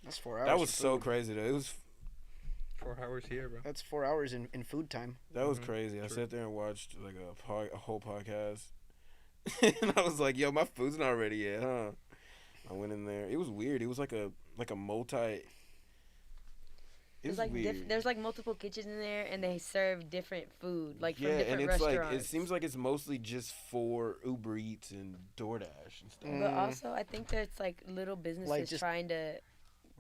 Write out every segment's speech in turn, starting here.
That's 4 hours. That was for so food. crazy though. It was 4 hours here, bro. That's 4 hours in food time. that was crazy. I sat there and watched like a whole podcast, and I was like, "Yo, my food's not ready yet, huh?" I went in there. It was weird. It was like a multi. It was There's like weird. there's like multiple kitchens in there, and they serve different food, like from yeah, different and it's restaurants. like it seems like it's mostly just for Uber Eats and DoorDash and stuff. But also, I think there's like little businesses Like just- trying to,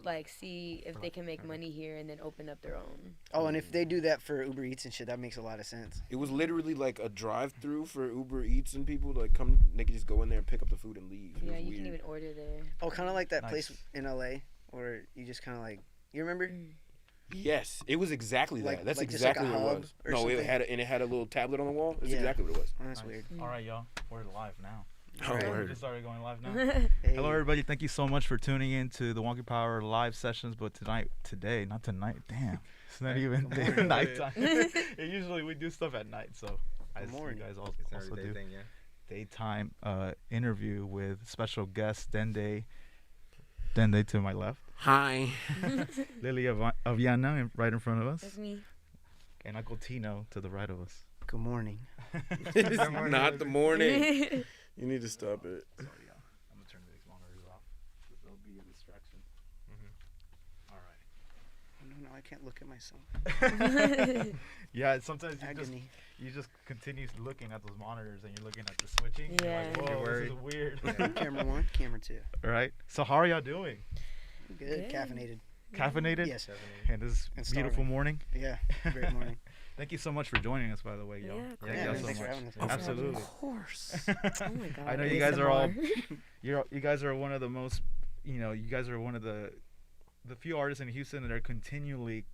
like, see if they can make money here and then open up their own. Oh, and if they do that for Uber Eats and shit, that makes a lot of sense. It was literally like a drive-through for Uber Eats and people to like come. They could just go in there and pick up the food and leave. It Yeah, was you weird. can even order there. Oh, kind of like that Nice. place in LA where you just kind of like, you remember? Yes, it was exactly Like- that. That's like just like exactly a what it hub was. or No, something? it had a little tablet on the wall. That's Yeah. exactly what it was. Oh, that's Nice. weird. All right, y'all. We're live now. Oh, Okay. We word. just started going live now. Hey. Hello, everybody. Thank you so much for tuning in to the Wonky Power live sessions. But today, not tonight. Damn, it's not even nighttime. Usually we do stuff at night, so I see you morning. guys It's an also everyday do thing, yeah. daytime interview with special guest Dende. Dende to my left, Hi. Lilly Aviana right in front of That's us, me. and Uncle Tino to the right of us. Good morning. It's not the morning. You need to stop it. So yeah, I'm gonna turn these monitors off. They'll be a distraction. All right. No, I can't look at myself. Yeah, sometimes Agony. you just continue looking at those monitors and you're looking at the switching. You're Yeah. like, whoa, You're this is weird. Camera 1, camera 2. All right. So how are y'all doing? Good. Good. Caffeinated. Caffeinated? Yes. And this And beautiful starving. morning. Yeah. Great morning. Thank you so much for joining us, by the way, y'all. Yeah, Thank Yeah, y'all thanks so for much. having us. Absolutely. Of course. Oh my god. I know you guys are all, you guys are one of the most, you guys are one of the few artists in Houston that are continually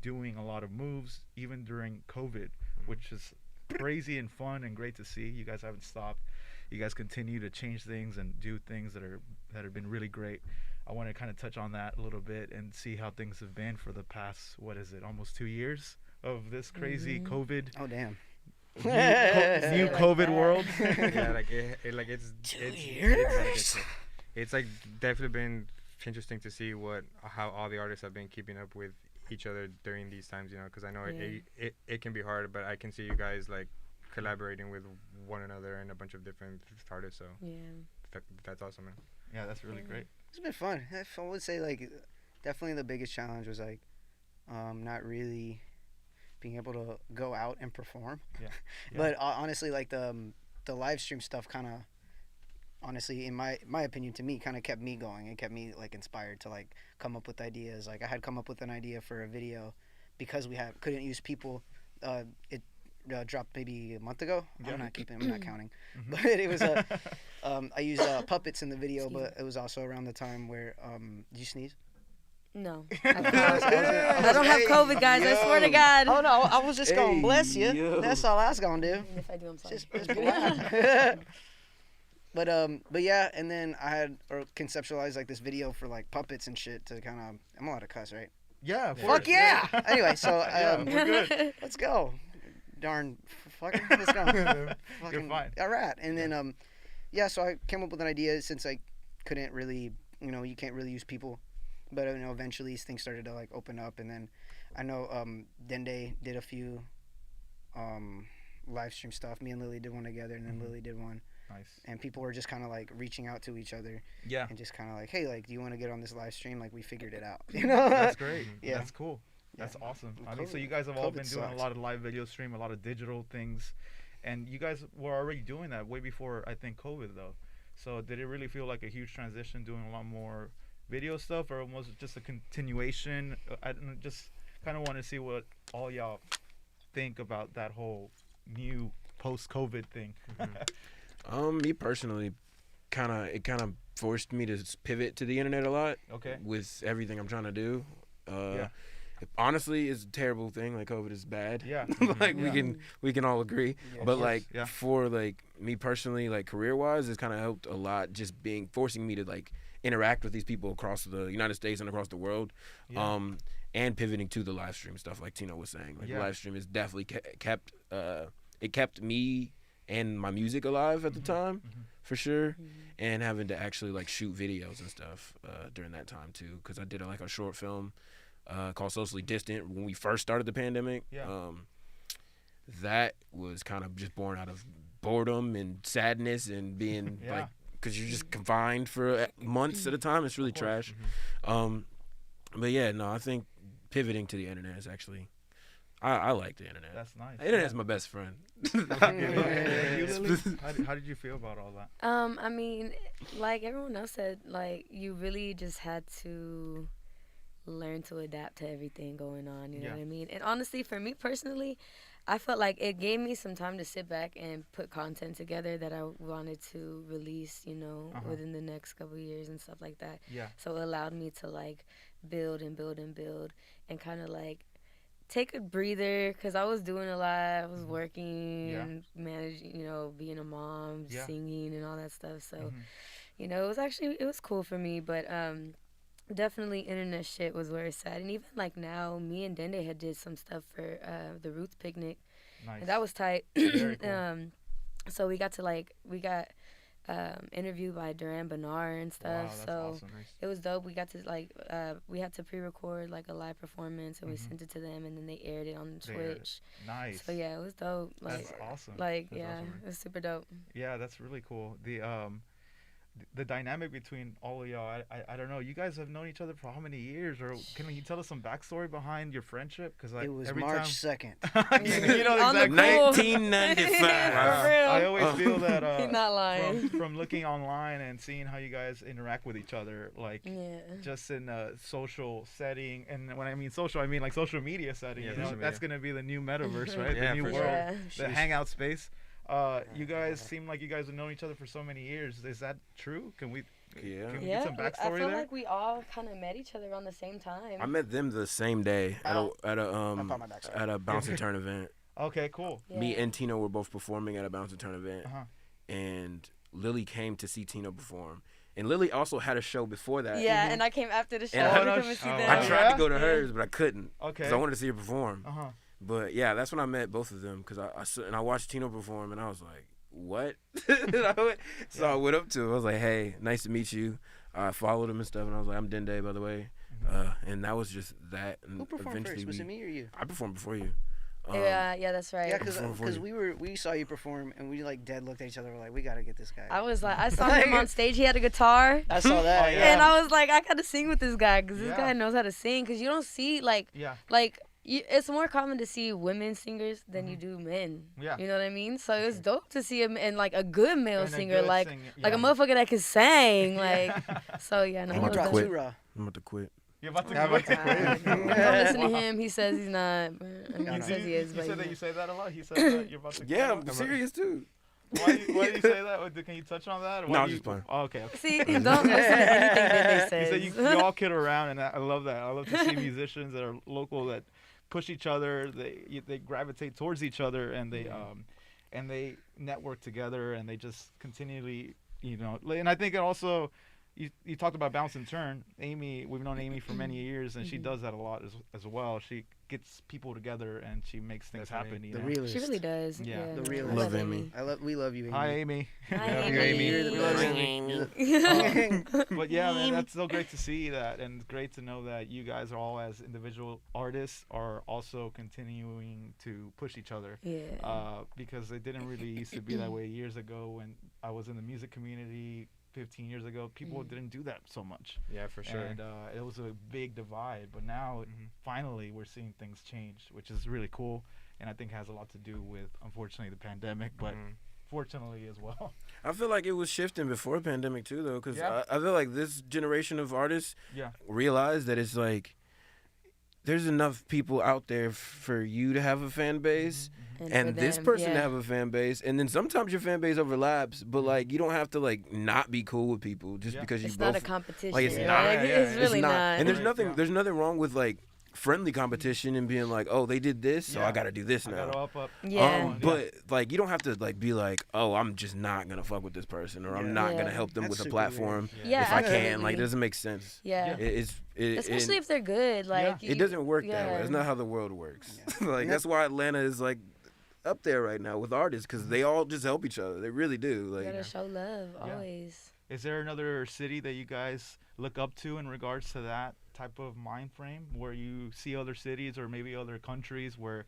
doing a lot of moves, even during COVID, which is crazy and fun and great to see. You guys haven't stopped. You guys continue to change things and do things that have been really great. I want to kind of touch on that a little bit and see how things have been for the past, almost 2 years of this crazy COVID, Oh, damn. new Like COVID that. world. Yeah, like it's like definitely been interesting to see how all the artists have been keeping up with each other during these times, because I know Yeah. it can be hard, but I can see you guys like collaborating with one another and a bunch of different artists, so Yeah. that's awesome, man. Yeah, that's really great. It's been fun. I would say, like, definitely the biggest challenge was, like, not really being able to go out and perform. Yeah. But honestly, like, the live stream stuff kind of, honestly, in my opinion, to me, kind of kept me going. It kept me, like, inspired to, like, come up with ideas. Like, I had come up with an idea for a video because we couldn't use people. It dropped maybe a month ago. Yeah. I'm not counting. Mhm. But it was I used puppets in the video, Excuse but it was also around the time where did you sneeze? No. I I don't have COVID, guys. I swear to God. Oh no, I was just gonna Hey, bless you. yo. That's all I was gonna do. And if I do, I'm sorry. Just be loud. But yeah, and then I had conceptualized like this video for like puppets and shit to kind of. I'm allowed to cuss, right? Yeah. Fuck yeah! Anyway, so Yeah, we're good. let's go. Darn fucker, let's go. You're fine. All right, and then yeah, so I came up with an idea since I couldn't really, you can't really use people, but eventually things started to like open up, and then I know Dende did a few live stream stuff. Me and Lily did one together, and then Lily did one, Nice. and people were just kind of like reaching out to each other Yeah. and just kind of like, hey, like, do you want to get on this live stream? Like, we figured it out, That's great. Yeah. That's cool. That's Yeah. awesome. Well, I mean, so COVID- you guys have all COVID been doing sucks. a lot of live video stream, a lot of digital things, and you guys were already doing that way before I think COVID though. So did it really feel like a huge transition, doing a lot more video stuff, or was it just a continuation? I just kind of want to see what all y'all think about that whole new post-COVID thing. Me personally, it kind of forced me to pivot to the internet a lot. Okay. With everything I'm trying to do. Yeah. Honestly, it's a terrible thing. Like, COVID is bad. Yeah. Like Yeah. we can all agree. Yeah. But course, like yeah. for like me personally, like career wise, it's kind of helped a lot. Just forcing me to like interact with these people across the United States and across the world. Yeah. And pivoting to the live stream stuff, like Tino was saying. Like Yeah. the live stream is definitely kept me and my music alive at the time, Mhm. for sure, and having to actually like shoot videos and stuff during that time too, because I did like a short film called Socially Distant when we first started the pandemic. Yeah. That was kind of just born out of boredom and sadness and being Yeah. like, because you're just confined for months at a time. It's really Of course. trash. But yeah, no, I think pivoting to the internet is actually, I like the internet. That's nice. The internet's my best friend. Yeah. You, Lily? How did you feel about all that? I mean, like everyone else said, like you really just had to learn to adapt to everything going on. You know Yeah. what I mean? And honestly, for me personally, I felt like it gave me some time to sit back and put content together that I wanted to release, you know, within the next couple of years and stuff like that. Yeah. So it allowed me to like build and build and build and kind of like take a breather because I was doing a lot. I was working, Yeah. and managing, you know, being a mom, Yeah. singing and all that stuff. So, Mhm. you know, it was cool for me, but definitely internet shit was where it's at. And even like now, me and Dende had did some stuff for the Roots picnic. Nice. And that was tight. Very cool. So we got interviewed by Duran Bernard and stuff. Wow, that's so awesome. it was dope. We got to like we had to pre-record like a live performance and we Mhm. sent it to them and then they aired it on They aired it. Twitch. Nice. So yeah, it was dope. Like That's awesome. like That's yeah, awesome. it was super dope. Yeah, that's really cool. The dynamic between all of y'all, I don't know. You guys have known each other for how many years? Or can you tell us some backstory behind your friendship? Because It was every March 2nd. time, you know On the exactly. pool. 1995. For real. I always feel that He's not lying. from looking online and seeing how you guys interact with each other, like Yeah. just in a social setting, and when I mean social, I mean like social media setting. Yeah, you know, social that's media. gonna be the new metaverse, right? Yeah, the new for world, Yeah. the hangout space. You guys seem like you guys have known each other for so many years. Is that true? Can we Yeah. Can we Yeah, get some I backstory feel there? like we all kind of met each other around the same time. I met them the same day at Ow. I a thought my back side. at a bounce and turn event. Okay, cool. Me Yeah. and Tino were both performing at a bounce and turn event, Uh-huh. and Lily came to see Tino perform. And Lily also had a show before that. Yeah, and I came after the show And I- to no, come and see oh, them. I tried Yeah? to go to Yeah. hers, but I couldn't Okay. because I wanted to see her perform. Uh-huh. But yeah, that's when I met both of them because I watched Tino perform and I was like, what? So I went up to him. I was like, hey, nice to meet you. I followed him and stuff, and I was like, I'm Dende, by the way. And that was just that. And Who performed eventually first? Was it me or you? I performed before you. Yeah, that's right. Yeah, Performed before because you. we saw you perform and we like dead looked at each other. We're like, we gotta get this guy. I was like, I saw him on stage. He had a guitar. I saw that. Oh, yeah. And I was like, I gotta sing with this guy because this Yeah. guy knows how to sing. Because you don't see like Yeah. it's more common to see women singers than you do men. Yeah. You know what I mean? So it was dope to see him and like a good male And a singer, good like singer, like a yeah. motherfucker that can sing. Like so yeah, no, I'm he about was to dropped quit. two raw. I'm about to quit. You're about to Yeah, go. I'm about to Don't listen to him. He says he's not. But, I mean, he You says he is. you But said that he's you say that a lot. He said that you're about to. Yeah, go. I'm serious too. Why do you say that? Can you touch on that? Or No, why I'm do you- just playing. Oh, okay. Okay. See, don't listen to anything that they You say. said you all kid around, and I love that. I love to see musicians that are local that push each other. They gravitate towards each other, and they network together, and they just continually, you know. And I think it also, you talked about bounce and turn. Amy, we've known Amy for many years, and she does that a lot as well. She gets people together, and she makes things Definitely. happen. You The know? realist. She really does. Yeah. Yeah, The no, realist. I Love Amy. We love you, Amy. Hi, Amy. Hi, Love you, Amy. You're the Amy. best. Amy. But yeah, man, that's so great to see that, and it's great to know that you guys are all, as individual artists, are also continuing to push each other. Yeah. Because it didn't really used to be that way years ago when I was in the music community 15 years ago. People didn't do that so much. Yeah, for sure. And it was a big divide. But now, finally, we're seeing things change, which is really cool. And I think has a lot to do with, unfortunately, the pandemic, but fortunately as well. I feel like it was shifting before the pandemic too, though, because Yeah. I feel like this generation of artists Yeah. realize that it's like there's enough people out there for you to have a fan base and for this them, person yeah. to have a fan base, and then sometimes your fan base overlaps, but like you don't have to like not be cool with people just Yeah. because you It's both not a competition. like, it's right? not. Yeah, It's yeah, really it's not. not. And there's Right, nothing yeah. there's nothing wrong with like friendly competition and being like, oh, they did this, so Yeah. I gotta do this I now. gotta up. Yeah. But like you don't have to like be like, oh, I'm just not gonna fuck with this person, or Yeah. I'm not Yeah. gonna help them That's with a super platform Yeah, if I can. Like absolutely. it doesn't make sense. Yeah. Especially if they're good. Like it doesn't work that way. yeah. That's not how the world works. Yeah. Like that's why Atlanta is like up there right now with artists because they all just help each other. They really do. You Like, gotta show love Yeah. always. Is there another city that you guys look up to in regards to that type of mind frame, where you see other cities or maybe other countries where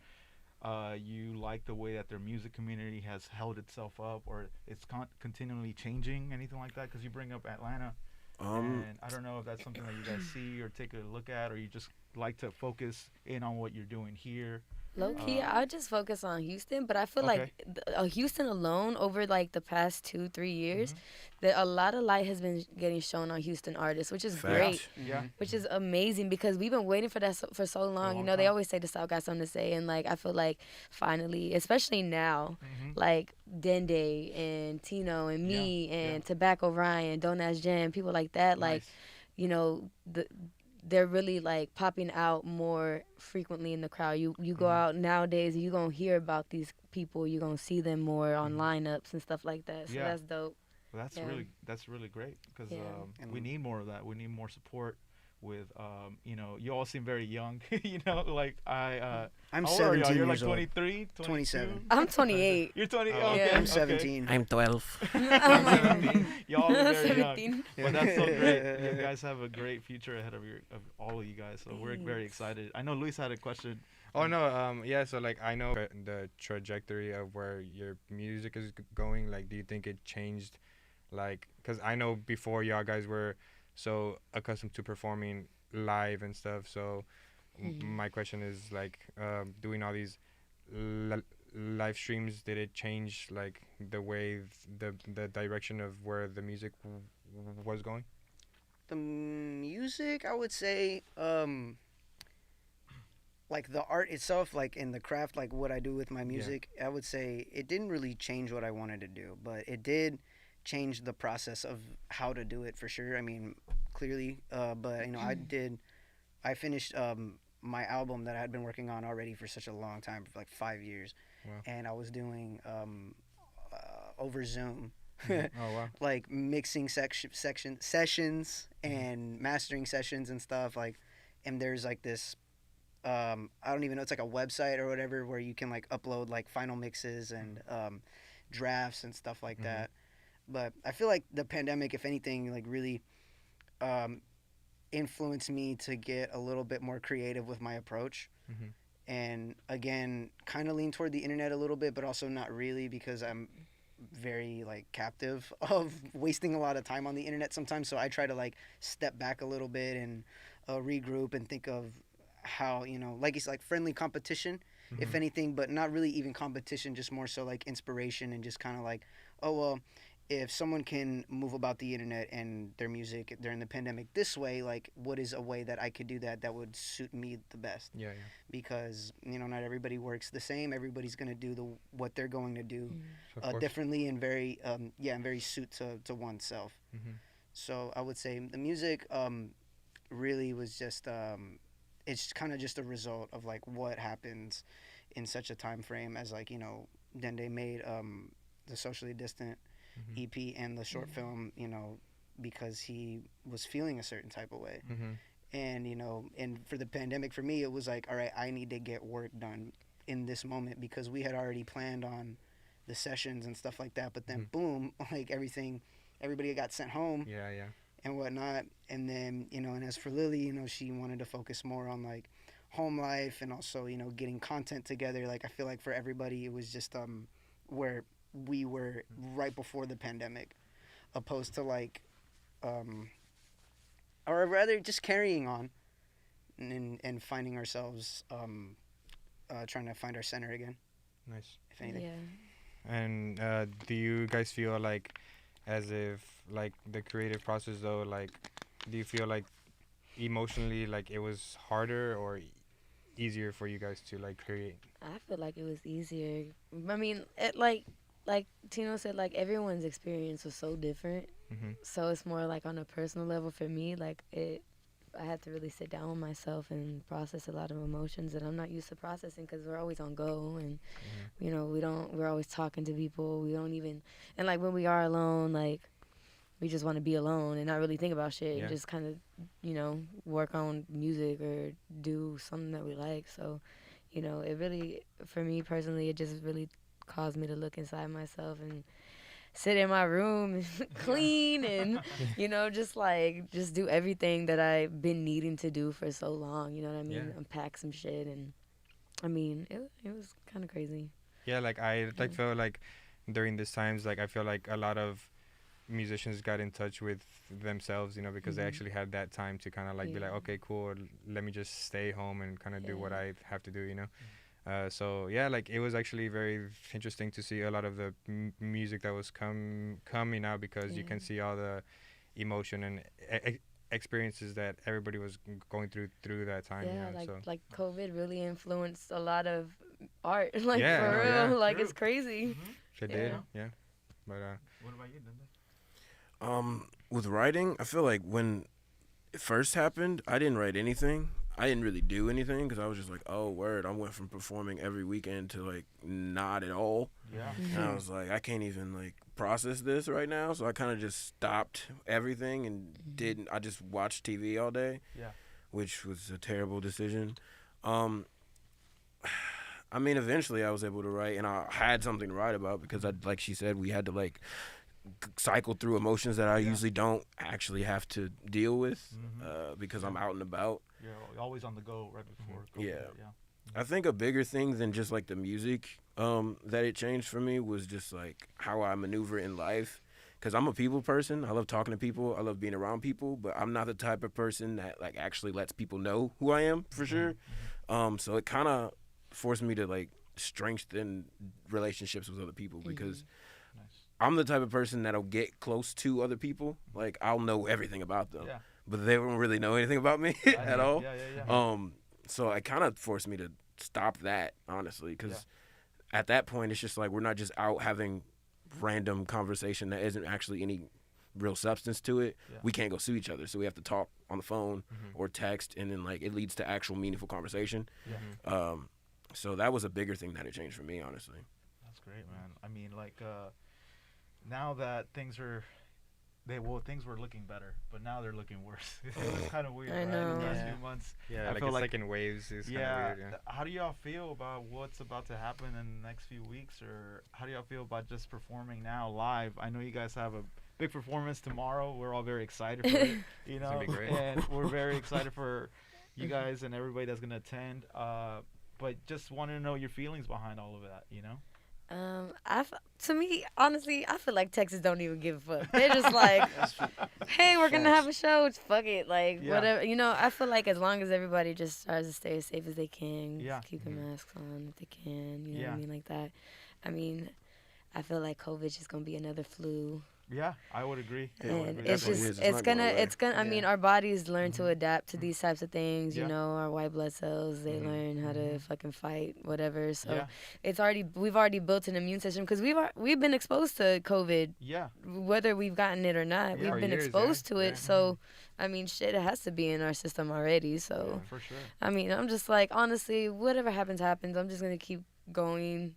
you like the way that their music community has held itself up, or it's continually changing, anything like that? Because you bring up Atlanta, and I don't know if that's something that you guys see or take a look at, or you just like to focus in on what you're doing here. Low key, I just focus on Houston, but I feel Okay. like Houston alone over like the past 2-3 years, Mm-hmm. that a lot of light has been getting shown on Houston artists, which is Facts. great, Yeah. which is amazing because we've been waiting for that for so long. You long know, they time. always say the South got something to say, and like I feel like finally, especially now, Mm-hmm. like Dende and Tino and me and Tobacco Ryan, Don't Ask Jen, people like that, like you know they're really like popping out more frequently in the crowd. You go out nowadays, you gonna hear about these people. You gonna see them more on lineups and stuff like that. So Yeah. that's dope. Well, that's really great because Yeah. we need more of that. We need more support with you all seem very young. Like I'm how old are y'all? 17 You're like years old. 23, 22? 27. I'm 28. You're 20. Oh, Okay, yeah. I'm okay. 17. I'm 12. I'm like, 17. Y'all are very young. 17. But that's so great. You guys have a great future ahead of all of you guys. So we're very Thanks. excited. I know Luis had a question. Oh no, yeah. So like I know the trajectory of where your music is going. Like, do you think it changed? Like, cause I know before y'all guys were so accustomed to performing live and stuff. So my question is like, doing all these live streams, did it change like the way the direction of where the music was going? The music, I would say, like the art itself, like in the craft, like what I do with my music, I would say it didn't really change what I wanted to do, but it did change the process of how to do it for sure. I mean, clearly, but you know, I finished my album that I had been working on already for such a long time, for like 5 years, Wow. and I was doing over Zoom. Oh wow. Like mixing sessions and mastering sessions and stuff, like, and there's like this I don't even know, it's like a website or whatever where you can like upload like final mixes and drafts and stuff like that. But I feel like the pandemic, if anything, like really influenced me to get a little bit more creative with my approach. And again, kind of lean toward the internet a little bit, but also not really, because I'm very like captive of wasting a lot of time on the internet sometimes. So I try to like step back a little bit and regroup and think of how, you know, like it's like friendly competition, if anything, but not really even competition, just more so like inspiration and just kind of like, oh well, if someone can move about the internet and their music during the pandemic this way, like what is a way that I could do that would suit me the best? Yeah. Because, you know, not everybody works the same. Everybody's going to do what they're going to do Of course. differently and very and very suit to oneself. So I would say the music really was just it's kind of just a result of like what happens in such a time frame as, like, you know, Dende made the Socially Distant EP and the short film, you know, because he was feeling a certain type of way. And, you know, and for the pandemic, for me, it was like, all right, I need to get work done in this moment, because we had already planned on the sessions and stuff like that. But then boom, like everybody got sent home Yeah. and whatnot. And then, you know, and as for Lily, you know, she wanted to focus more on like home life and also, you know, getting content together. Like I feel like for everybody, it was just where we were right before the pandemic, opposed to like or rather just carrying on and finding ourselves trying to find our center again, Nice. if anything. Yeah. And do you guys feel like, as if like the creative process though, like, do you feel like emotionally like it was harder or easier for you guys to like create? I feel like it was easier. I mean, it like Tino said, like everyone's experience was so different. So it's more like on a personal level for me. Like I had to really sit down with myself and process a lot of emotions that I'm not used to processing, because we're always on go and you know we're always talking to people. We don't even, and like when we are alone, like we just want to be alone and not really think about shit and just kind of, you know, work on music or do something that we like. So you know, it really, for me personally, it just really caused me to look inside myself and sit in my room and clean and, you know, just do everything that I've been needing to do for so long, you know what I mean? Yeah. Unpack some shit, and I mean, it was kind of crazy. Yeah, like I like felt like during these times, like I feel like a lot of musicians got in touch with themselves, you know, because they actually had that time to kind of like be like, okay, cool, let me just stay home and kind of do what I have to do, you know. So yeah, like it was actually very interesting to see a lot of the music that was coming out, because you can see all the emotion and experiences that everybody was going through that time. Yeah, you know, like COVID really influenced a lot of art, like Yeah, for no, real, yeah. like True. it's crazy. It did, yeah. But What about you, Dende? With writing, I feel like when it first happened, I didn't write anything. I didn't really do anything because I was just like, oh, word. I went from performing every weekend to like not at all. Yeah. And I was like, I can't even like process this right now. So I kind of just stopped everything and I just watched TV all day. Yeah. Which was a terrible decision. I mean, eventually I was able to write, and I had something to write about because, like she said, we had to like cycle through emotions that I usually don't actually have to deal with because I'm out and about. You're always on the go right before COVID. Yeah. I think a bigger thing than just like the music that it changed for me was just like how I maneuver in life. Because I'm a people person. I love talking to people. I love being around people. But I'm not the type of person that like actually lets people know who I am for sure. So it kind of forced me to like strengthen relationships with other people because I'm the type of person that'll get close to other people. Like I'll know everything about them, but they don't really know anything about me at all. So it kind of forced me to stop that, honestly, because at that point it's just like we're not just out having random conversation that isn't actually any real substance to it. We can't go see each other, so we have to talk on the phone or text, and then like it leads to actual meaningful conversation. So that was a bigger thing that it changed for me, honestly. That's great, man. I mean, like now that things were looking better, but now they're looking worse. It's kind of weird, I right? know. In the last few months. yeah, I like feel it's like- like in waves. It's kind of weird. How do y'all feel about what's about to happen in the next few weeks, or how do y'all feel about just performing now live? I know you guys have a big performance tomorrow. We're all very excited for it, you know, gonna be great. and we're very excited for you guys and everybody that's gonna attend. But just wanted to know your feelings behind all of that, you know. To me, honestly, I feel like Texas don't even give a fuck. They're just like, hey, we're gonna have a show. It's fuck it, like whatever. You know, I feel like as long as everybody just tries to stay as safe as they can, just keep their masks on if they can. You know what I mean, like that. I mean, I feel like COVID's just gonna be another flu. Yeah, I would agree. And it it's definitely just, is. It's not going away. I mean, our bodies learn to adapt to these types of things, you know, our white blood cells, they learn how to fucking fight, whatever. So we've already built an immune system because we've been exposed to COVID, whether we've gotten it or not. We've been exposed to it. So, I mean, shit, it has to be in our system already. So, for sure. I mean, I'm just like, honestly, whatever happens, happens. I'm just going to keep going.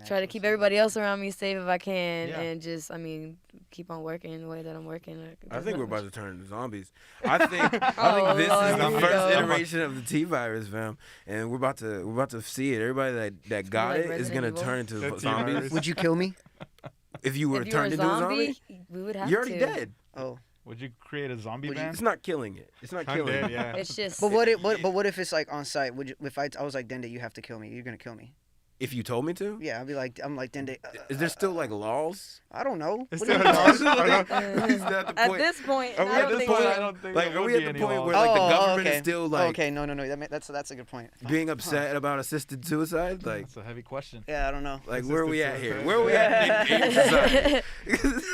Try to keep everybody else around me safe if I can, and just, I mean, keep on working the way that I'm working. I think we're about to turn into zombies. I think this is the first iteration of the T virus, fam, and we're about to see it. Everybody that got like it is Resident gonna Evil. turn into The zombies. T-virus. Would you kill me? If you were If you turned were into a zombie, we would have you're already to. dead. Oh, Would you create a zombie Would you- band? It's not killing it. It's not I'm killing dead, it. yeah. It's just. but what if it's like on site? Would you, if I was like Dende, you have to kill me. You're gonna kill me. If you told me to, Yeah, I'm like Dende. is there still like laws? I don't know. It's What do you still mean? laws. Is that the At point? this point, Are we I at don't this think point? so. I don't think Like, there are would we be at the any point laws. where like the government okay. is still like okay, no, that's a good point. being upset about assisted suicide? Like, That's a heavy question. Yeah, I don't know. like Assisted where are we at here? suicide. Where are we at in society?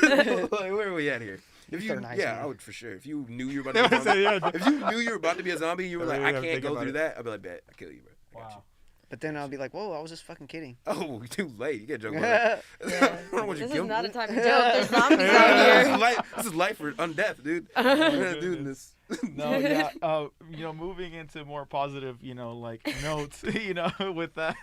Like, where are we at here? If so you, nice, yeah, man. I would for sure. If you knew you were about to be a zombie, if you knew you were about to be a zombie, you were I like, really I have to can't think go about through it. that. I'd be like, bet, I kill you, bro. I got Wow. But then I'll be like, whoa, I was just fucking kidding. you. Oh, too late. You can't joke about that. Yeah. I don't want you This to kill is not me. a time to joke. There's zombies This out is here. life. This is life or undeath, dude. We're not doing this. No, yeah. Moving into more positive, like notes, with that.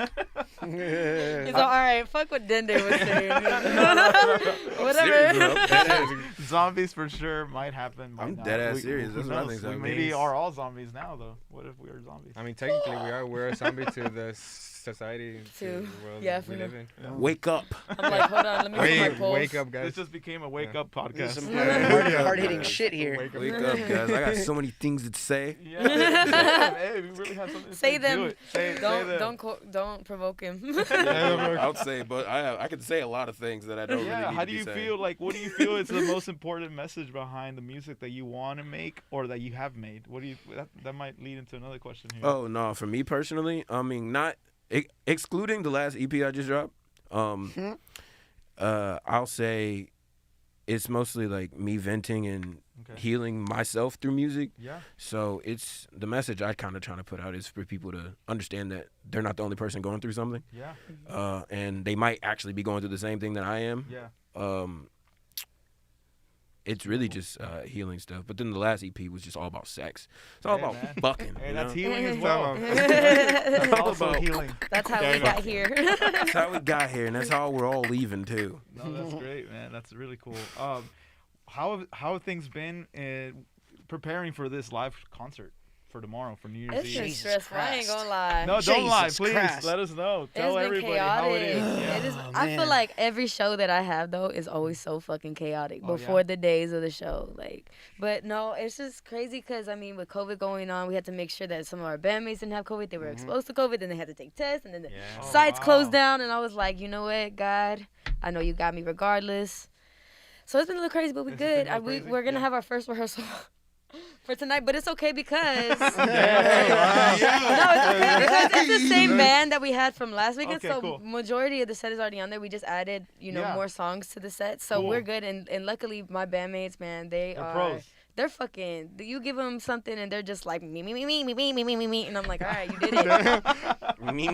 He's all right. Fuck what Dende was saying. Serious, Whatever. bro. Zombies for sure might happen. Might I'm not. dead ass We- serious. who That's what I knows? think. We So maybe are all zombies now, though. What if we are zombies? I mean, technically, we're a zombie to the society, to To- the world yeah, we for live real. in. wake up. I'm like, hold on, let me see my pulse. Wake up, This guys. just became a wake Yeah. up There's podcast. some Yeah. hard hitting Yeah. shit here. Wake up. Wake up, guys. I got so many things to say. Yeah, damn, hey, we really have something to Say say. them. Do it. Say them. Don't provoke him. I'll say, but I could say a lot of things that I don't really Yeah, need how to do be you saying. feel? Like, what do you feel is the most important message behind the music that you want to make or that you have made? What do you? That might lead into another question here. Oh no, for me personally, I mean, not excluding the last EP I just dropped. I'll say it's mostly like me venting and Okay. healing myself through music. Yeah. So it's the message I kind of trying to put out is for people to understand that they're not the only person going through something, Yeah. and they might actually be going through the same thing that I am. Yeah. It's really just healing stuff. But then the last EP was just all about sex. It's all Hey, about man. fucking. Hey, you that's know? healing as It's well. all That's also about- healing. That's how Yeah, we I know. got here. That's how we got here, and that's how we're all leaving too. No, that's great, man. That's really cool. How have things been preparing for this live concert for tomorrow for New Year's It's Eve? been Jesus stressful. I ain't Christ. gonna lie. No, don't lie, Jesus please. Christ. Let us know. It's Tell been everybody chaotic. how it is. Yeah. It is. Oh, I feel man. like every show that I have though is always so fucking chaotic Oh, before yeah? the days of the show. Like, but no, it's just crazy because I mean, with COVID going on, we had to make sure that some of our bandmates didn't have COVID. They were exposed to COVID, then they had to take tests, and then the Yeah. Oh, sites wow. closed down. And I was like, you know what, God, I know you got me regardless. So it's been a little crazy, but we're It's been a good. little crazy? We're gonna Yeah. have our first rehearsal for tonight, but it's okay because. Wow. No, it's okay because it's the same band that we had from last weekend. Okay, so cool. majority of the set is already on there. We just added, Yeah. more songs to the set. So Cool. we're good. And luckily, my bandmates, man, They're pros. they're fucking. You give them something and they're just like me, and I'm like, all right, you did it. Me.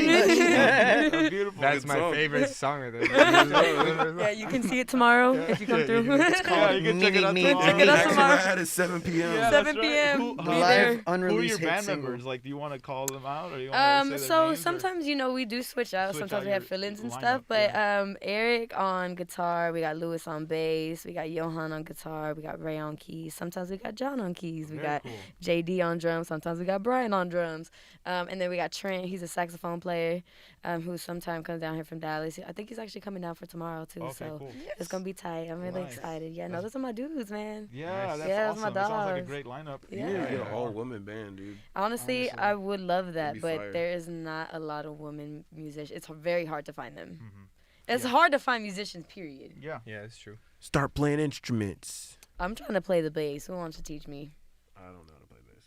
That's beautiful. That's Good my song. favorite song of this. Yeah, you can see it tomorrow if you come through. Yeah, you can check it out Me. tomorrow. Check it out Next tomorrow. ride is 7 p.m. Yeah, 7 that's right. p.m. Who, Be The there. live who are your unreleased hit band single. members? Like, do you want to call them out, or you want to say their So names, or- sometimes we do switch out. Switch Sometimes out we have your fill-ins and lineup, stuff. But yeah. Eric on guitar, we got Lewis on bass, we got Johan on guitar, we got Ray on keys. Sometimes we got John on keys. We Very got cool. JD on drums. Sometimes we got Brian on drums. And then we got Trent. He's a saxophone player who sometimes comes down here from Dallas. I think he's actually coming down for tomorrow too. Okay, so cool. it's gonna be tight. I'm really Nice. excited. Yeah, no, those are my dudes, man. Yeah, Nice. that's Yeah, that's awesome. my It sounds like a dogs. great lineup. You Yeah. need to get Yeah. an all-woman band, dude. Honestly, Honestly. I would love that, be but fire. there is not a lot of women musicians. It's very hard to find them. Mhm. It's Yeah. hard to find musicians, period. Yeah. Yeah, it's true. Start playing instruments. I'm trying to play the bass. Who wants to teach me? I don't know how to play bass.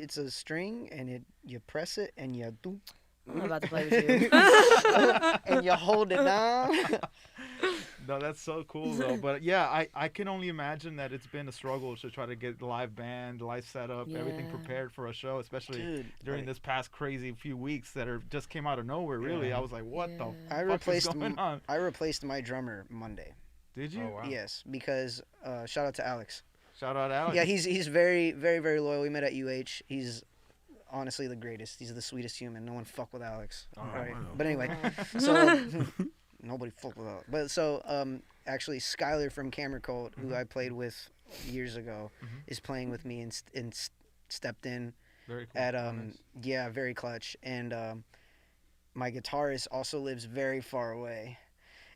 It's a string, and you press it, and you do, I'm not about to play with you. and you hold it down. No, that's so cool though. But yeah, I can only imagine that it's been a struggle to try to get the live band, live setup, everything Yeah. prepared for a show, especially Dude, during this past crazy few weeks that are just came out of nowhere. Really, Yeah. I was like, what the Yeah. I fuck is replaced going on? I replaced my drummer Monday. Did you? Oh, wow. Yes, because shout out to Alex. Shout out Alex. Yeah, he's very, very, very loyal. We met at UH. He's honestly the greatest. He's the sweetest human. No one fuck with Alex. Oh, Right. wow. But anyway, so nobody fuck with Alex. But so actually Skylar from Camera Cult, who I played with years ago, Mhm. is playing with me and stepped in Very cool. at Nice. yeah, very clutch. And my guitarist also lives very far away.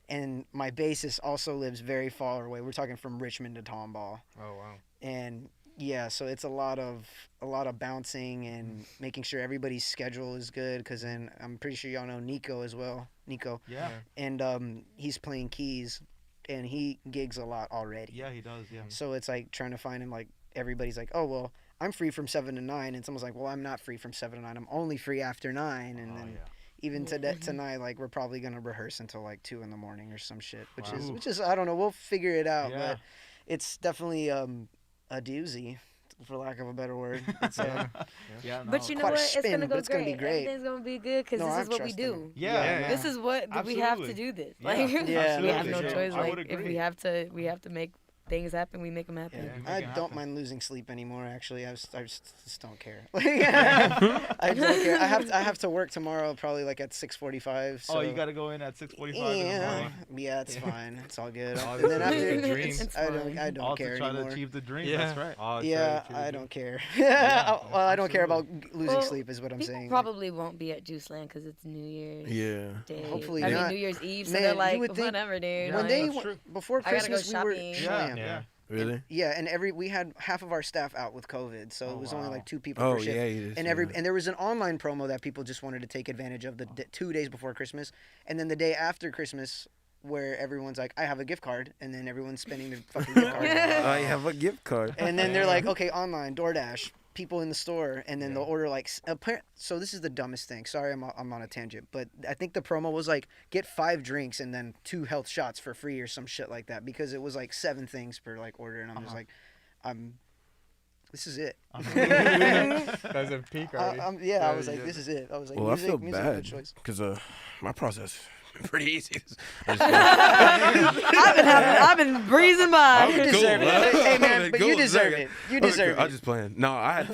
And my bassist also lives very far away. We're talking from Richmond to Tomball. Oh wow. And yeah, so it's a lot of bouncing and making sure everybody's schedule is good, because then I'm pretty sure y'all know Nico as well. Yeah. And he's playing keys, and he gigs a lot already. Yeah, he does. Yeah. So it's like trying to find him, like everybody's like, oh well, I'm free from 7 to 9, and someone's like, well, I'm not free from 7 to 9. I'm only free after 9, and Oh, then yeah. even Yeah. tonight, like we're probably gonna rehearse until like 2 in the morning or some shit, which Wow. is I don't know. We'll figure it out, Yeah. but it's definitely a doozy, for lack of a better word. It's Yeah. No. But you know Quite a what? It's spin, gonna but go it's gonna be great. great. Everything's gonna be good because No, this I'm is what we trusting do. Yeah. This is what we have to Absolutely. do. This. Yeah, Like Yeah, we have no absolutely. choice. I Like would if agree. we have to make things happen, we make them happen. Yeah. make I it don't happen. mind losing sleep anymore. Actually, I just don't care. I don't care. I have to work tomorrow, probably like at 6:45. So. Oh, you got to go in at 6:45 in the Yeah, morning. yeah, it's fine. It's all good. All And then to after, live the dream. It's I fine. don't All care to try anymore. to achieve the dream. Yeah. That's right. All Yeah, try to I do- don't care. Yeah, Well, I don't care about absolutely. losing Well, sleep, is what I'm People saying. probably won't be at Juice Land because it's New Year's Yeah. Day. Hopefully I not. mean, New Year's Eve, so Man, they're you like, would think whatever, dude. Yeah, when like, they that's true. before I gotta go Christmas, we were shopping. Yeah, Yeah. yeah. Really? yeah, and we had half of our staff out with COVID, so Oh, it was only wow. like 2 people Oh per shift. yeah, you just, And and there was an online promo that people just wanted to take advantage of 2 days before Christmas, and then the day after Christmas, where everyone's like, I have a gift card, and then everyone's spending their fucking gift card. I have a gift card. And then they're like, okay, online, DoorDash, people in the store, and then they'll order like. So this is the dumbest thing. Sorry, I'm on a tangent, but I think the promo was like get 5 drinks and then 2 health shots for free or some shit like that, because it was like 7 things per like order, and I'm just like, this is it. That's a peak already. I was like, this is it. I was like, Well, I music, feel music, bad good choice. because my process is pretty easy. I've been breezing by. You Cool, deserve bro. it. Hey man, but Cool, you deserve second. it. You deserve I'm it. just playing. No, I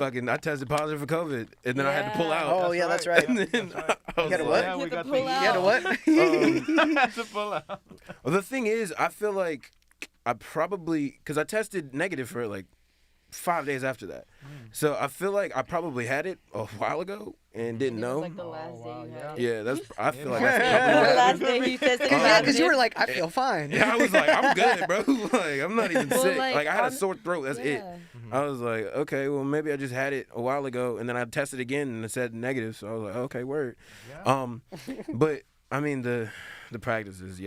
tested positive for COVID, and then I had to pull Yeah. out. Oh yeah, that's right. And then I was had a like- what? Yeah, we Hit the got pull the out. You had a what? That's a pull out. Well, the thing is, I feel like I probably, because I tested negative for like 5 days after that. So I feel like I probably had it a while ago and didn't It was know. like the last day you had it. Yeah, I feel like Yeah. that's The probably last day you tested Yeah, because you were positive. like, I feel fine. Yeah, I was like, I'm good, bro. Like, I'm not even Well, sick. like, Like, I had a on- sore throat. That's it. Yeah. I was like, okay, well, maybe I just had it a while ago, and then I tested again, and it said negative. So I was like, okay, word. Yeah. But I mean, the practices,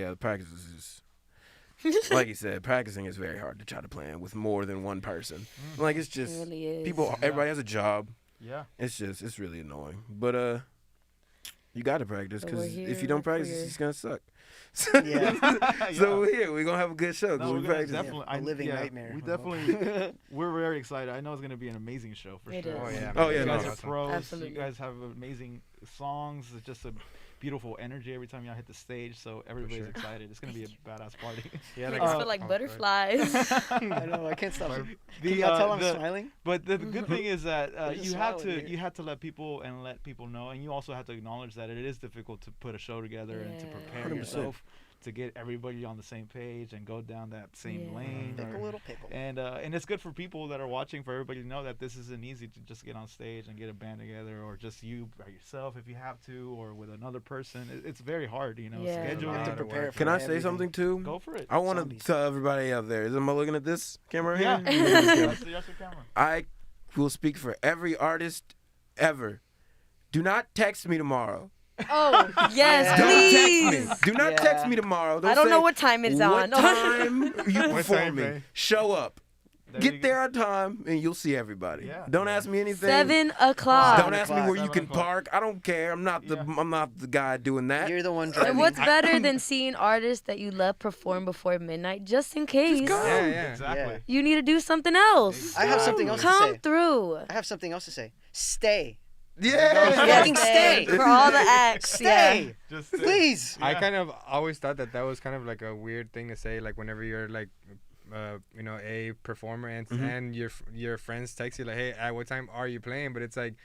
like you said, practicing is very hard to try to plan with more than one person. Like, it's It just really is. everybody has a job. Yeah. It's really annoying. But you got to practice, But because we're if you here don't for practice, your- it's gonna suck. Yeah. So we're here. We're gonna have a good show because No, we we're gonna practice. definitely, A living nightmare. We definitely, we're very excited. I know it's gonna be an amazing show for It sure. is. Oh, yeah. Oh, yeah, You no. guys are Awesome. pros. Absolutely. You guys have amazing songs. It's just a beautiful energy every time y'all hit the stage. So everybody's sure. excited. It's gonna be a badass party. Yeah, Makes like, us feel like butterflies. I know. I can't stop. Can The, y'all tell I'm the- smiling? But the good thing is that There's a you smile have in to here. you have to let people know, and you also have to acknowledge that it is difficult to put a show together and to Yeah. prepare 100%. yourself to get everybody on the same page and go down that same Yeah. lane. Pick a little pickle. And it's good for people that are watching, for everybody to know that this isn't easy to just get on stage and get a band together, or just you by yourself if you have to, or with another person. It's very hard, Yeah. You have to scheduling. prepare for Can I say everything. something too? Go for it. I want to Zombies. tell everybody out there. Am I looking at this camera Yeah. here? That's your camera. I will speak for every artist ever. Do not text me tomorrow. Oh, yes, Yeah. Don't please. text me. Do not Yeah. text me tomorrow. I don't say, know what time it's on. What time you What time, performing? babe? Show up. There you Get go. there on time, and you'll see everybody. Yeah. Don't ask me anything. 7:00. Don't ask me where you 7 can o'clock. park. I don't care. I'm not the guy doing that. You're the one And driving. what's better than seeing artists that you love perform before midnight, just in case go. yeah, yeah. Exactly. you need to do something else? I have something else to Come say. through. I have something else to say. Stay. Yeah. Fucking stay. For all the acts. Stay. Just Please. I Yeah. kind of always thought that was kind of like a weird thing to say, like whenever you're like, a performer and your friends text you like, hey, at what time are you playing? But it's like,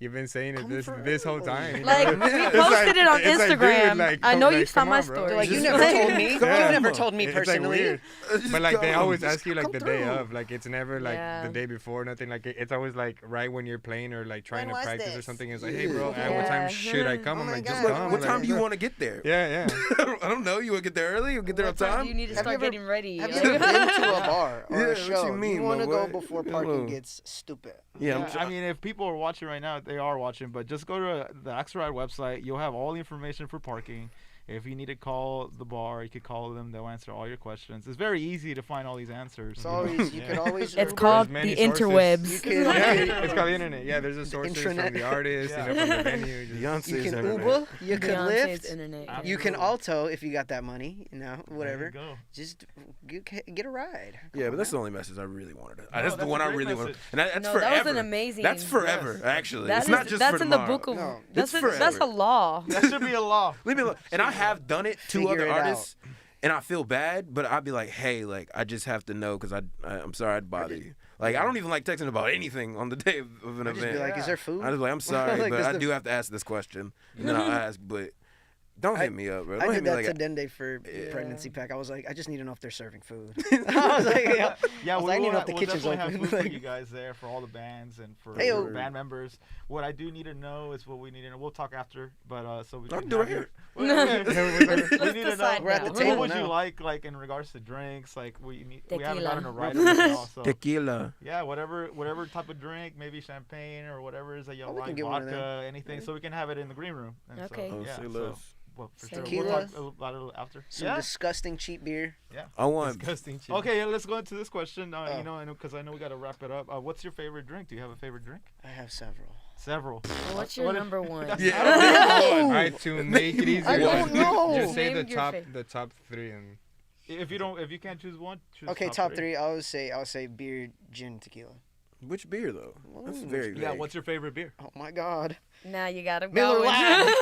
you've been saying it Come this whole through. time. you Like, know? we It's posted it on it's like, dude, Instagram. like, I come- know you like, saw come my on, bro. story. Like, you Just never go. told me. You Yeah. never told me It's like personally. weird. Just But like they go. always Just ask you like come the day through. of, like it's never like Yeah. the day before, nothing. Like it's always like right when you're playing or like trying When to was practice or this? something. It's like, hey bro, at what Yeah. time should I come? Oh I'm my like, just God. come. What Like, time do you want to get there? Yeah, yeah. I don't know. You want to get there early? You get there on What time time? do you need to Have you start ever- getting ready? Have you Like- ever been to a bar or Yeah, a what show? you mean, want to my go boy? before Hello. parking gets stupid. Yeah, I mean, if people are watching right now, they are watching. But just go to the Axelrod website. You'll have all the information for parking. If you need to call the bar, you could call them. They'll answer all your questions. It's very easy to find all these answers. It's always you Yeah. could always. It's Uber. called many the sources. interwebs. You can- Yeah, Yeah. it's called the internet. Yeah, there's a sources Intranet. from the artist, Yeah. from the venue. Just, Beyonce's You can internet. Uber. You can Beyonce's Lyft. internet. yeah. You can Absolutely. Alto if you got that money. You know, There whatever. you go. Just get a ride. Yeah, Come but that's on the only message I really wanted. No, That's the that's one a I great really wanted. message. And that's No, forever. that was an amazing. That's forever, actually. That it's not is- just that's for in the tomorrow. book of. No, That's it's a forever. law. That should be a law. Leave me alone. And I have done it to Figure other it out. artists, and I feel bad, but I'd be like, hey, like I just have to know because I'm sorry I'd bother you. Like I don't even like texting about anything on the day of an I'd just event. be like, is there food? I just like, I'm sorry, Like, but I the- do have to ask this question, and then I'll ask, but. Don't hit me up, bro. Don't I hit did me that like to Dende for Yeah. pregnancy pack. I was like, I just need to know if they're serving food. I was like, yeah. Yeah, I was like, I need to know if the we'll kitchen's definitely have open. food for you guys there for all the bands and for Heyo. band members. What I do need to know is what we need to know. We'll talk after, but so we I'll can do have it here. we need to decide know We're at the what table would now. you like in regards to drinks? Like we haven't Tequila. gotten a writer right now, so tequila. yeah, whatever type of drink, maybe champagne or whatever it is that y'all Oh, we can like, get one of vodka, anything, so we can have it in the green room. And Okay. So, Oh, yeah, say so, less. well, for Tequila. sure. We'll talk about it a little after. Some Yeah. disgusting cheap beer. I want. Disgusting. Cheap. Okay, yeah, let's go into this question. Oh. You know, because I know we got to wrap it up. What's your favorite drink? Do you have a favorite drink? I have several. Several. What's your What if- number one? Yeah. I don't know. All right, to make it easier, I don't know. just say Name the your top 3 and If you can't choose one, choose Okay, top three. I would say beer, gin, tequila. Which beer though? That's Ooh. very vague. Yeah, what's your favorite beer? Oh my God. Now you gotta Miller go. Lite.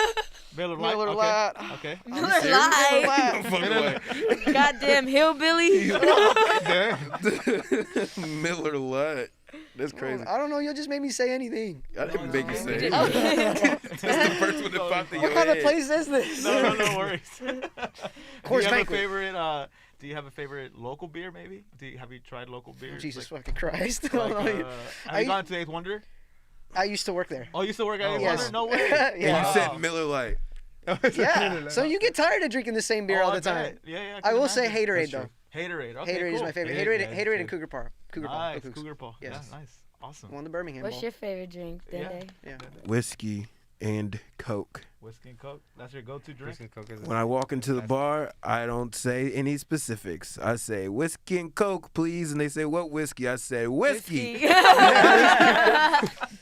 Miller Lite. Miller okay. Lite. Okay. Miller Miller Lite. Lite. Goddamn hillbilly. Miller Lite. That's crazy. I don't know. You just made me say anything. I didn't make you say it. Okay. That's the first one that popped in your What kind of head. place is this? No worries. Coors do you have Banquet. a favorite? Do you have a favorite local beer? Maybe. Have you tried local beers? Jesus Like, fucking Christ. like, I have you gone to Eighth Wonder? used to work there. Oh, you used to work at Eighth yes. Wonder? No way. And Yeah. you said Miller Lite. Yeah. So you get tired of drinking the same beer Oh, all I the time. bet. Yeah. I will say imagine. Haterade That's though. Haterade. Okay, Haterade cool. is my favorite. Yeah, Haterade, yeah, Haterade, and it's Cougar Paw. Cougar Paw. Nice. Cougar. Cougar Paw. Yes. Yeah, nice. Awesome. Won the Birmingham What's Bowl. your favorite drink, Yeah. Dende? Yeah. Whiskey and Coke. Whiskey and Coke. That's your go-to drink. When I walk into the bar, I don't say any specifics. I say whiskey and Coke, please, and they say what whiskey? I say whiskey.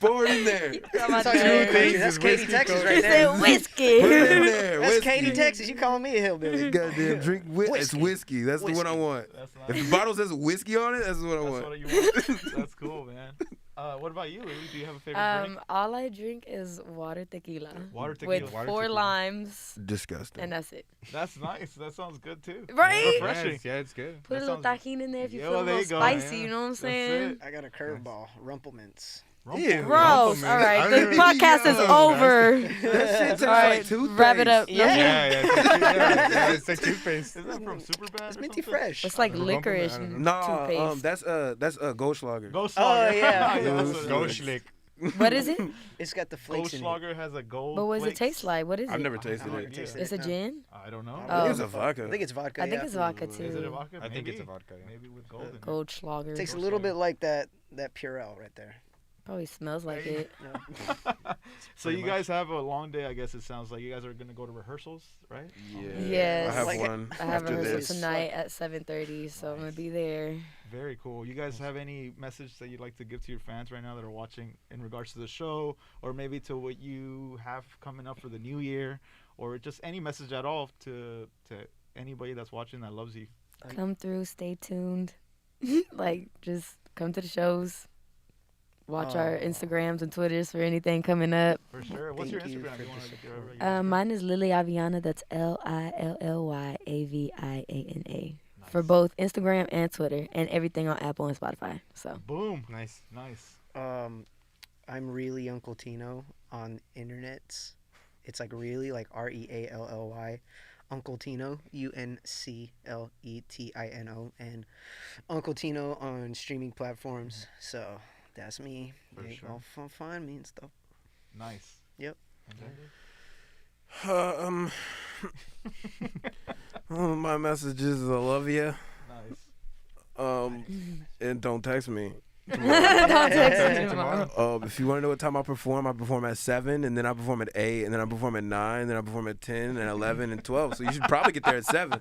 Pour it in there. That's Katy, Texas He right said there. whiskey. Put it in there. That's Whiskey. Katy, Texas. You calling me a hillbilly? Goddamn drink. It's Whiskey. whiskey. That's the one I Whiskey. want. That's nice. If the bottle says whiskey on it, that's what I That's want. what you want. That's cool, man. What about you, Lily? Do you have a favorite drink? All I drink is water tequila. Water tequila. With Water 4 tequila. limes, Disgusting. and that's it. That's nice. That sounds good too. Right? Refreshing. Yeah, it's good. Put a That little sounds- tahini in there if you Yo, feel a there little you go. spicy. Yeah. You know what I'm That's saying? it. I got a curveball. Rumplements. Ew. Gross. Rumplemans. All right, I the don't podcast is know. over. That shit tastes All like right, toothpaste. wrap it up. Yeah. Yeah, it's like toothpaste. Is that from Superbad? It's or minty something? fresh. It's like Rumpleman, licorice I don't and No, toothpaste. that's Goldschlager. Goldschlager. Oh, yeah. that's what it Go is. schlick. What is it? It's got the flakes in it. Goldschlager has a gold. But what does it flakes. taste like? What is I've it? never tasted no it. idea. It's a gin? I don't know. I I think Oh. it's a vodka. I think it's vodka. I think yeah. it's vodka Is it a too. vodka? I think it's a Maybe. vodka. Yeah. Maybe with gold in it. Goldschlager. Tastes a little bit like that Purell right there. Probably smells like it. So you guys have a long day, I guess it sounds like. You guys are going to go to rehearsals, right? Yes. I have Like, one I have after rehearsal this. tonight at 7:30, so I'm gonna be there. Very cool. You guys have any message that you'd like to give to your fans right now that are watching in regards to the show, or maybe to what you have coming up for the new year, or just any message at all to anybody that's watching that loves you? Come through, stay tuned. Like, just come to the shows. Watch our Oh. Instagrams and Twitters for anything coming up. For sure. What's your Thank you Instagram? for You want to this give your Instagram? Mine is Lilly Aviana. That's LILLYAVIANA. For both Instagram and Twitter, and everything on Apple and Spotify. So Boom. Nice. Nice. I'm really Uncle Tino on internets. It's like really like REALLY. Uncle Tino, UNCLETINO, and Uncle Tino on streaming platforms. So that's me. For They sure. all find me and stuff. Nice. Yep. And My message is I love you. nice. And don't text me. don't text me tomorrow. If you want to know what time I perform at 7, and then I perform at 8, and then I perform at 9, and then I perform at 10, and 11, and 12. So you should probably get there at 7.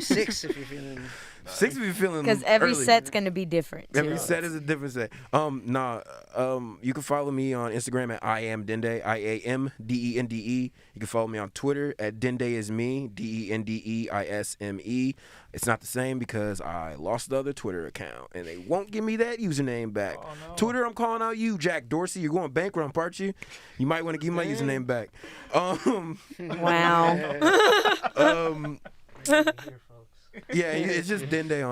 6 if you're feeling. 6 if you're feeling Because every early. set's gonna be different. Every too. set is a different set. You can follow me on Instagram at I am Dende, IAMDENDE. You can follow me on Twitter at Dende is me, DENDEISME. It's not the same because I lost the other Twitter account and they won't give me that username back. Oh, no. Twitter, I'm calling out you, Jack Dorsey. You're going bankrupt, aren't you? You might want to give my username back. Wow. Yeah, it's just Dende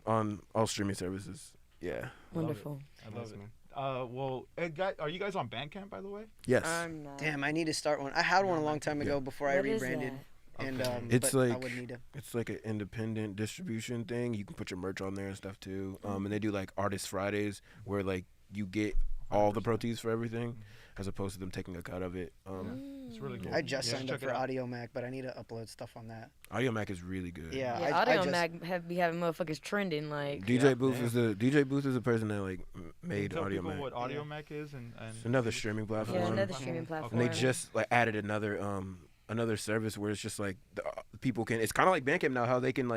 on all streaming services. Yeah. Wonderful. I love it. Well, guys, are you guys on Bandcamp, by the way? Yes. I'm not. Damn, I need to start one. I had one a long time ago before I What is rebranded. that? And It's but I like- would need to. It's like an independent distribution thing. You can put your merch on there and stuff too. And they do like Artist Fridays where like you get all the proceeds for everything, as opposed to them taking a cut of it. It's really cool. I just signed up check it for out. Audio Mac, but I need to upload stuff on that. Audio Mac is really good. Yeah, Yeah, I Audio just, Mag be having motherfuckers trending like. DJ Booth is the person that like made Tell Audio people Mac. what Audio Mac is and It's another streaming platform. Yeah, another streaming platform. And they just like added another service where it's just like people can. It's kind of like Bandcamp now. How they can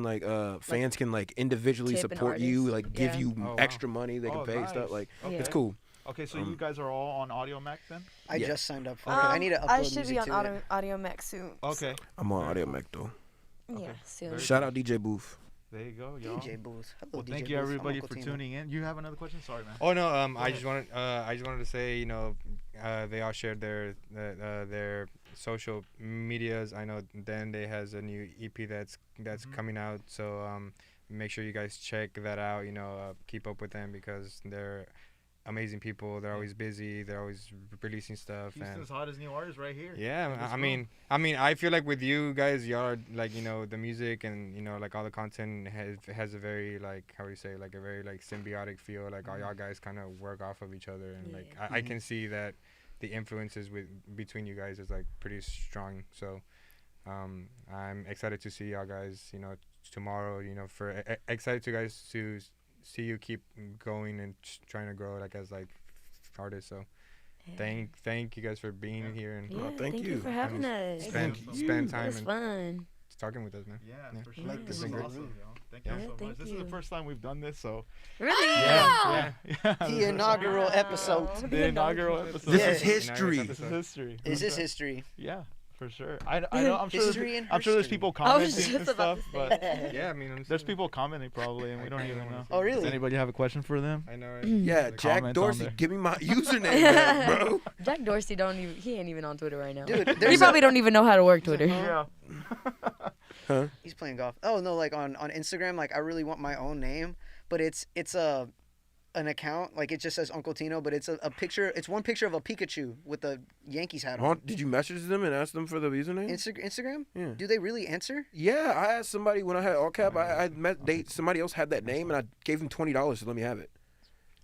like fans can like individually Tip an support you, artist. like give Yeah. you Oh, wow. extra money. They can Oh, pay nice. stuff like Okay. it's cool. Okay, so you guys are all on Audio Mac then? I Yeah. just signed up for it. I need to upload I should music be on to it. Audio Mac soon. Okay. I'm on Audio Mac though. Yeah, soon. Shout out DJ Booth. There you go, y'all. DJ Booth. Hello, Well, DJ thank you Booth. I'm everybody Uncle for Tino. tuning in. You have another question? Sorry, man. Oh no, I just wanted to say, you know, they all shared their social medias. I know Dende has a new EP that's coming out, so make sure you guys check that out. You know, keep up with them because they're amazing people. They're always busy. They're always releasing stuff. Houston's hottest new artist right here. Yeah, Let's I mean, I feel like with you guys, y'all are like, you know, the music and, you know, like all the content has a very like, how do you say, like a very like symbiotic feel. Like all y'all guys kind of work off of each other, and like I can see that the influences between you guys is like pretty strong. So I'm excited to see y'all guys, you know, tomorrow. You know, excited to see you keep going and trying to grow like as like artists. So thank you guys for being here and Yeah, thank thank you. you for having us. spend It time was and fun. talking with us, man. Yeah, for sure. Like This the is bigger awesome, room. y'all. Thank you Yeah, so much. thank This is the you. first time we've done this, so Really? yeah. The inaugural episode. The inaugural episode. This Yeah. is history. This is history. Is this history? Yeah, for sure. I know. I'm sure. History and I'm sure there's history. people I was commenting and just about stuff, to say but that. Yeah, I mean, I'm there's saying- people commenting probably, and we don't even know. Oh, really? Does anybody have a question for them? I know. Right? Yeah, Jack Comments on Dorsey, there. give me my username back, bro. Jack Dorsey he ain't even on Twitter right now. Dude, He there's probably don't even know how to work Twitter. Yeah. He's playing golf. Oh no, like on Instagram, like I really want my own name, but it's an account, like it just says Uncle Tino, but it's a picture. It's one picture of a Pikachu with a Yankees hat on. Did you message them and ask them for the username? Instagram? Yeah. Do they really answer? Yeah, I asked somebody when I had all cap. I met somebody else had that name, and I gave him $20 to let me have it.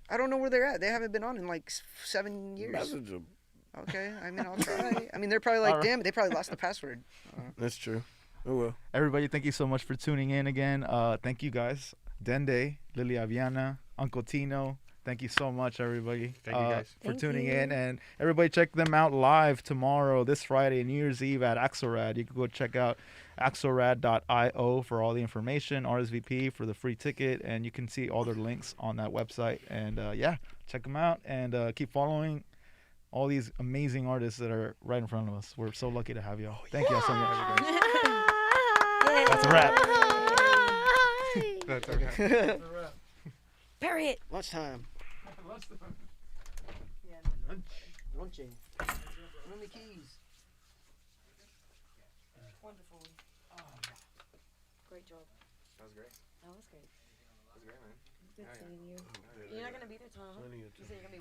I don't know where they're at. They haven't been on in like 7 years. Message them. Okay, I mean I'll try. I mean they're probably like, Alright. damn it, they probably lost the password. That's true. Oh well. Everybody, thank you so much for tuning in again. Thank you guys. Dende, Lilly Aviana, Uncle Tino. Thank you so much, everybody. Thank you, guys. For Thank tuning you. in. And everybody, check them out live tomorrow, this Friday, New Year's Eve at Axelrad. You can go check out axelrad.io for all the information, RSVP for the free ticket, and you can see all their links on that website. And yeah, check them out and keep following all these amazing artists that are right in front of us. We're so lucky to have y'all. Thank y'all so much. That's a wrap. That's okay. Period. Lunchtime. Lunching. Run the keys. Wonderful. Great job. That was great. That was great. That was great, man. Good seeing you. You're not gonna be there tomorrow. You said you're gonna be.